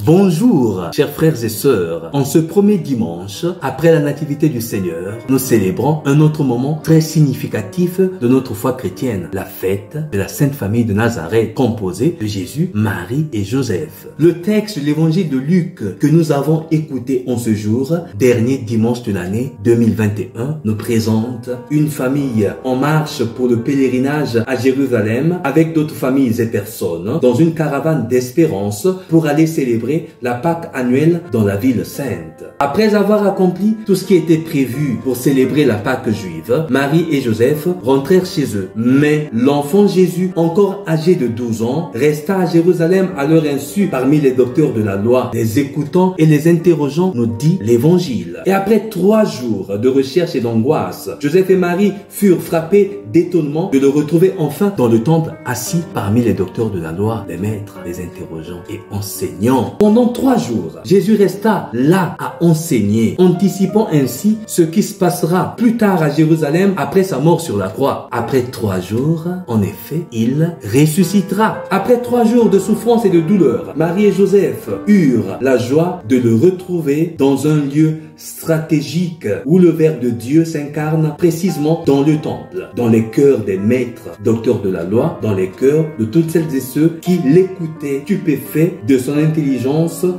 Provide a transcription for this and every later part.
Bonjour, chers frères et sœurs. En ce premier dimanche, après la nativité du Seigneur, nous célébrons un autre moment très significatif de notre foi chrétienne, la fête de la Sainte Famille de Nazareth, composée de Jésus, Marie et Joseph. Le texte de l'évangile de Luc que nous avons écouté en ce jour, dernier dimanche de l'année 2021, nous présente une famille en marche pour le pèlerinage à Jérusalem avec d'autres familles et personnes dans une caravane d'espérance pour aller célébrer la Pâque annuelle dans la ville sainte. Après avoir accompli tout ce qui était prévu pour célébrer la Pâque juive, Marie et Joseph rentrèrent chez eux. Mais l'enfant Jésus, encore âgé de 12 ans, resta à Jérusalem à leur insu parmi les docteurs de la loi, les écoutant et les interrogeant, nous dit l'Évangile. Et après 3 jours de recherche et d'angoisse, Joseph et Marie furent frappés d'étonnement de le retrouver enfin dans le temple, assis parmi les docteurs de la loi, les maîtres, les interrogeants et enseignants. Pendant 3 jours, Jésus resta là à enseigner, anticipant ainsi ce qui se passera plus tard à Jérusalem après sa mort sur la croix. Après 3 jours, en effet, il ressuscitera. Après 3 jours de souffrance et de douleur, Marie et Joseph eurent la joie de le retrouver dans un lieu stratégique où le Verbe de Dieu s'incarne précisément dans le temple, dans les cœurs des maîtres, docteurs de la loi, dans les cœurs de toutes celles et ceux qui l'écoutaient, stupéfaits de son intelligence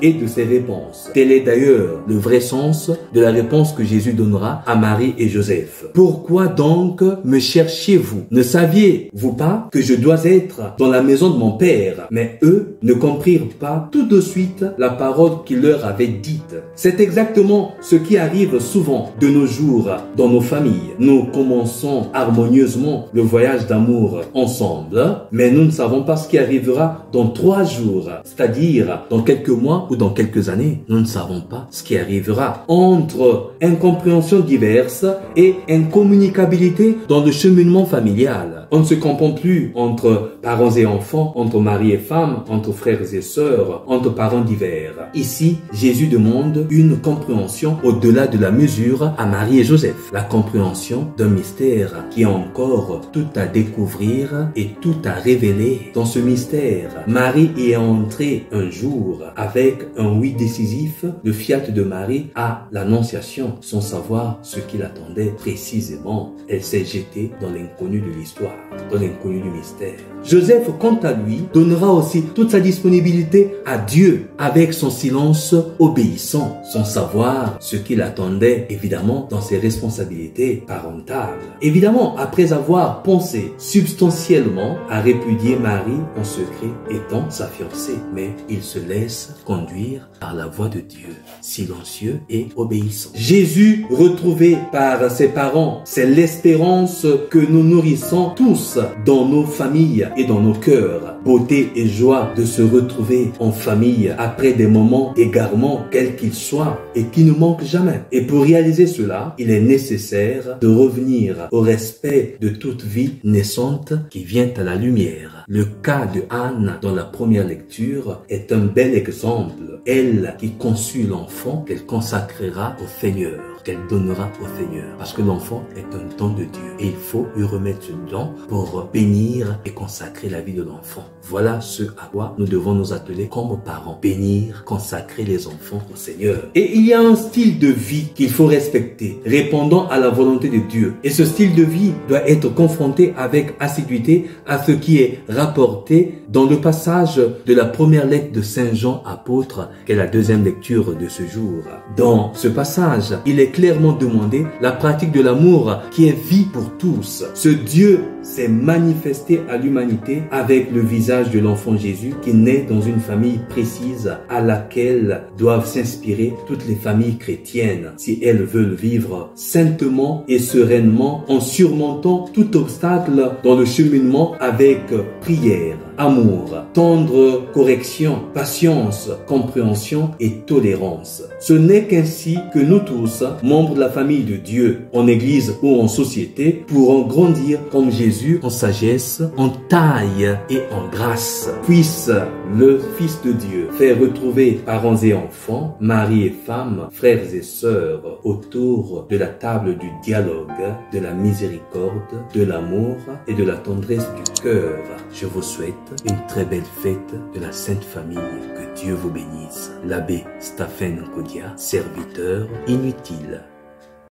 et de ses réponses. Tel est d'ailleurs le vrai sens de la réponse que Jésus donnera à Marie et Joseph. Pourquoi donc me cherchiez-vous? Ne saviez-vous pas que je dois être dans la maison de mon Père? Mais eux ne comprirent pas tout de suite la parole qu'il leur avait dite. C'est exactement ce qui arrive souvent de nos jours dans nos familles. Nous commençons harmonieusement le voyage d'amour ensemble, mais nous ne savons pas ce qui arrivera dans 3 jours, c'est-à-dire dans quelques mois ou dans quelques années. Nous ne savons pas ce qui arrivera. Entre incompréhensions diverses et incommunicabilité dans le cheminement familial, on ne se comprend plus entre parents et enfants, entre mari et femme, entre frères et sœurs, entre parents divers. Ici, Jésus demande une compréhension au-delà de la mesure à Marie et Joseph. La compréhension d'un mystère qui a encore tout à découvrir et tout à révéler. Dans ce mystère, Marie y est entrée un jour avec un oui décisif, le fiat de Marie à l'annonciation, sans savoir ce qui l'attendait précisément. Elle s'est jetée dans l'inconnu de l'histoire, dans l'inconnu du mystère. Joseph, quant à lui, donnera aussi toute sa disponibilité à Dieu avec son silence obéissant, sans savoir ce qu'il attendait, évidemment, dans ses responsabilités parentales. Évidemment, après avoir pensé substantiellement à répudier Marie en secret, étant sa fiancée, mais il se laisse conduire par la voix de Dieu, silencieux et obéissant. Jésus, retrouvé par ses parents, c'est l'espérance que nous nourrissons tous dans nos familles et dans nos cœurs. Beauté et joie de se retrouver en famille après des moments d'égarement, quels qu'ils soient, et qui ne manquent jamais. Et pour réaliser cela, il est nécessaire de revenir au respect de toute vie naissante qui vient à la lumière. Le cas de Anne dans la première lecture est un bel exemple. Elle qui conçut l'enfant qu'elle consacrera au Seigneur, qu'elle donnera au Seigneur. Parce que l'enfant est un don de Dieu. Et il faut lui remettre ce don pour bénir et consacrer la vie de l'enfant. Voilà ce à quoi nous devons nous atteler comme parents. Bénir, consacrer les enfants au Seigneur. Et il y a un style de vie qu'il faut respecter, répondant à la volonté de Dieu. Et ce style de vie doit être confronté avec assiduité à ce qui est rapporté dans le passage de la première lettre de Saint Jean apôtre, qui est la deuxième lecture de ce jour. Dans ce passage, il est clairement demandé la pratique de l'amour qui est vie pour tous. Ce Dieu s'est manifesté à l'humanité avec le visage de l'enfant Jésus qui naît dans une famille précise à laquelle doivent s'inspirer toutes les familles chrétiennes si elles veulent vivre saintement et sereinement en surmontant tout obstacle dans le cheminement avec prière, amour, tendre correction, patience, compréhension et tolérance. Ce n'est qu'ainsi que nous tous, membres de la famille de Dieu, en église ou en société, pourrons grandir comme Jésus en sagesse, en taille et en grâce. Puisse le Fils de Dieu faire retrouver parents et enfants, mari et femmes, frères et sœurs autour de la table du dialogue, de la miséricorde, de l'amour et de la tendresse du cœur. je vous souhaite une très belle fête de la Sainte Famille. Que Dieu vous bénisse. L'abbé Stephen Kodia, serviteur inutile.